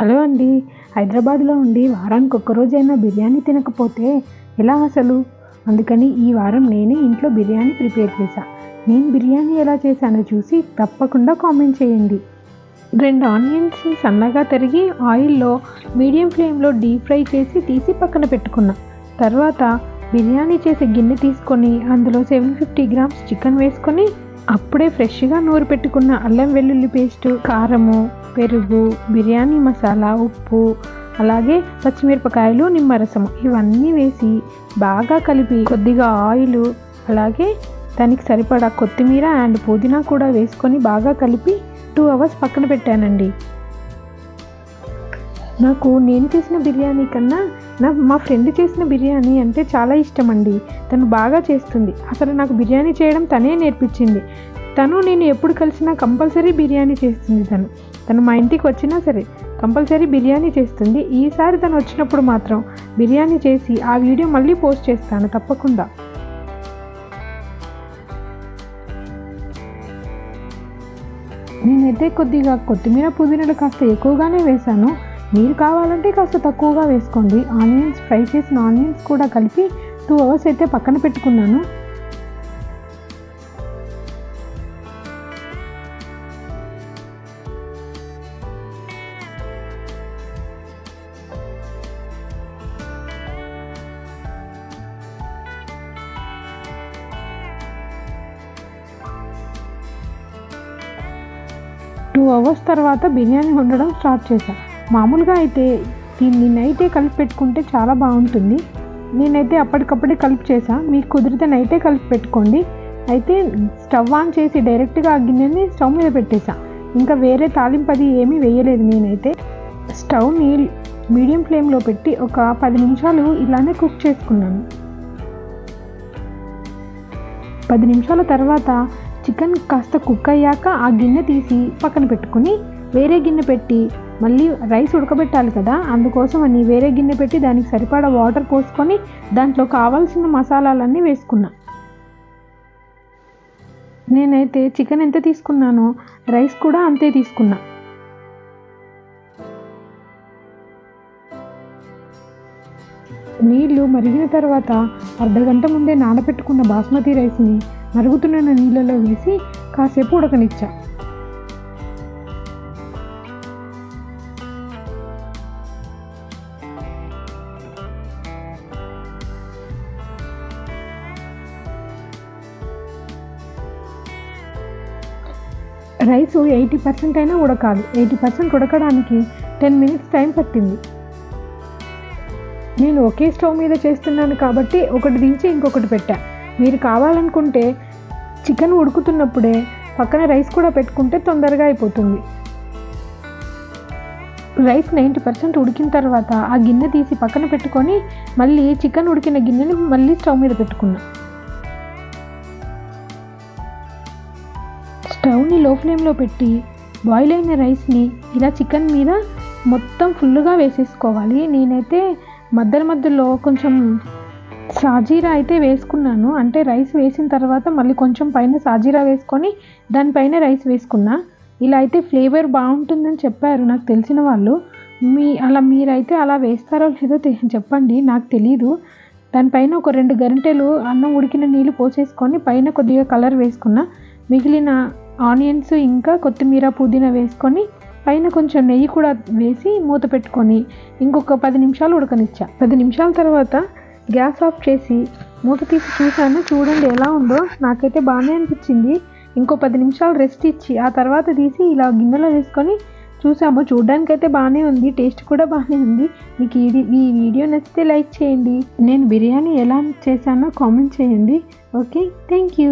Hello అండి. హైదరాబాద్లో ఉండి వారానికి ఒక్కరోజైనా బిర్యానీ తినకపోతే ఎలా అసలు? అందుకని ఈ వారం నేనే ఇంట్లో బిర్యానీ ప్రిపేర్ చేశా. నేను బిర్యానీ ఎలా చేశానో చూసి తప్పకుండా కామెంట్ చేయండి. 2 ఆనియన్స్ సన్నగా తరిగి ఆయిల్లో మీడియం ఫ్లేమ్లో డీప్ ఫ్రై చేసి తీసి పక్కన పెట్టుకున్నా. తర్వాత బిర్యానీ చేసే గిన్నె తీసుకొని అందులో 750 గ్రామ్స్ చికెన్ వేసుకొని అప్పుడే ఫ్రెష్గా నూరు పెట్టుకున్న అల్లం వెల్లుల్లి పేస్టు, కారము, పెరుగు, బిర్యానీ మసాలా, ఉప్పు, అలాగే పచ్చిమిరపకాయలు, నిమ్మరసము ఇవన్నీ వేసి బాగా కలిపి కొద్దిగా ఆయిల్, అలాగే దానికి సరిపడా కొత్తిమీర అండ్ పుదీనా కూడా వేసుకొని బాగా కలిపి 2 అవర్స్ పక్కన పెట్టానండి. నాకు నేను చేసిన బిర్యానీ కన్నా మా ఫ్రెండ్ చేసిన బిర్యానీ అంటే చాలా ఇష్టం అండి. తను బాగా చేస్తుంది. అసలు నాకు బిర్యానీ చేయడం తనే నేర్పించింది. నేను ఎప్పుడు కలిసినా కంపల్సరీ బిర్యానీ చేస్తుంది. తను మా ఇంటికి వచ్చినా సరే కంపల్సరీ బిర్యానీ చేస్తుంది. ఈసారి తను వచ్చినప్పుడు మాత్రం బిర్యానీ చేసి ఆ వీడియో మళ్ళీ పోస్ట్ చేస్తాను తప్పకుండా. నేనైతే కొద్దిగా కొత్తిమీర, పుదీనాలు కాస్త ఎక్కువగానే వేశాను. మీరు కావాలంటే కాస్త తక్కువగా వేసుకోండి. ఫ్రై చేసిన ఆనియన్స్ కూడా కలిపి 2 అవర్స్ అయితే పక్కన పెట్టుకున్నాను. టూ అవర్స్ తర్వాత బిర్యానీ వండడం స్టార్ట్ చేశాను. మామూలుగా అయితే దీన్ని నైటే కలిపి పెట్టుకుంటే చాలా బాగుంటుంది. నేనైతే అప్పటికప్పుడే కలిపి చేశాను. మీకు కుదిరితే నైటే కలిపి పెట్టుకోండి. అయితే స్టవ్ ఆన్ చేసి డైరెక్ట్గా ఆ గిన్నెని స్టవ్ మీద పెట్టేశాను. ఇంకా వేరే తాలింపది ఏమీ వేయలేదు. నేనైతే స్టవ్ని మీడియం ఫ్లేమ్లో పెట్టి ఒక 10 నిమిషాలు ఇలానే కుక్ చేసుకున్నాను. 10 నిమిషాల తర్వాత చికెన్ కాస్త కుక్ అయ్యాక ఆ గిన్నె తీసి పక్కన పెట్టుకుని వేరే గిన్నె పెట్టి మళ్ళీ రైస్ ఉడకబెట్టాలి కదా, అందుకోసం అని వేరే గిన్నె పెట్టి దానికి సరిపడా వాటర్ పోసుకొని దాంట్లో కావాల్సిన మసాలాలన్నీ వేసుకున్నా. నేనైతే చికెన్ ఎంత తీసుకున్నానో రైస్ కూడా అంతే తీసుకున్నా. నీళ్లు మరిగిన తర్వాత అర్ధగంట ముందే నానబెట్టుకున్న బాస్మతి రైస్ని మరుగుతున్న నీళ్ళలో వేసి కాసేపు ఉడకనిచ్చా. రైసు 80% అయినా ఉడకాలి. 80% ఉడకడానికి 10 మినిట్స్ టైం పట్టింది. నేను ఒకే స్టవ్ మీద చేస్తున్నాను కాబట్టి ఒకటి దించి ఇంకొకటి పెట్టా. మీరు కావాలనుకుంటే చికెన్ ఉడుకుతున్నప్పుడే పక్కన రైస్ కూడా పెట్టుకుంటే తొందరగా అయిపోతుంది. రైస్ 90% ఉడికిన తర్వాత ఆ గిన్నె తీసి పక్కన పెట్టుకొని మళ్ళీ చికెన్ ఉడికిన గిన్నెని మళ్ళీ స్టవ్ మీద పెట్టుకున్నా. స్టవ్ని లో ఫ్లేమ్లో పెట్టి బాయిల్ అయిన రైస్ని ఇలా చికెన్ మీద మొత్తం ఫుల్గా వేసేసుకోవాలి. నేనైతే మధ్యలో కొంచెం సాజీరా అయితే వేసుకున్నాను. అంటే రైస్ వేసిన తర్వాత మళ్ళీ కొంచెం పైన సాజీరా వేసుకొని దానిపైన రైస్ వేసుకున్నా. ఇలా అయితే ఫ్లేవర్ బాగుంటుందని చెప్పారు నాకు తెలిసిన వాళ్ళు. మీరైతే అలా వేస్తారో లేదో చెప్పండి, నాకు తెలీదు. దానిపైన ఒక 2 గరిటెలు అన్నం ఉడికిన నీళ్ళు పోసేసుకొని పైన కొద్దిగా కలర్ వేసుకున్నా. మిగిలిన ఆనియన్స్ ఇంకా కొత్తిమీర, పుదీనా వేసుకొని పైన కొంచెం నెయ్యి కూడా వేసి మూత పెట్టుకొని ఇంకొక 10 నిమిషాలు ఉడకనిచ్చా. 10 నిమిషాల తర్వాత గ్యాస్ ఆఫ్ చేసి మూత తీసి చూశాను. చూడండి ఎలా ఉందో. నాకైతే బాగానే అనిపించింది. ఇంకో 10 నిమిషాలు రెస్ట్ ఇచ్చి ఆ తర్వాత తీసి ఇలా గిన్నెలో వేసుకొని చూసాము. చూడడానికైతే బాగానే ఉంది, టేస్ట్ కూడా బాగానే ఉంది. మీకు ఈ వీడియో నచ్చితే లైక్ చేయండి. నేను బిర్యానీ ఎలా చేశానో కామెంట్ చేయండి. Okay, thank you.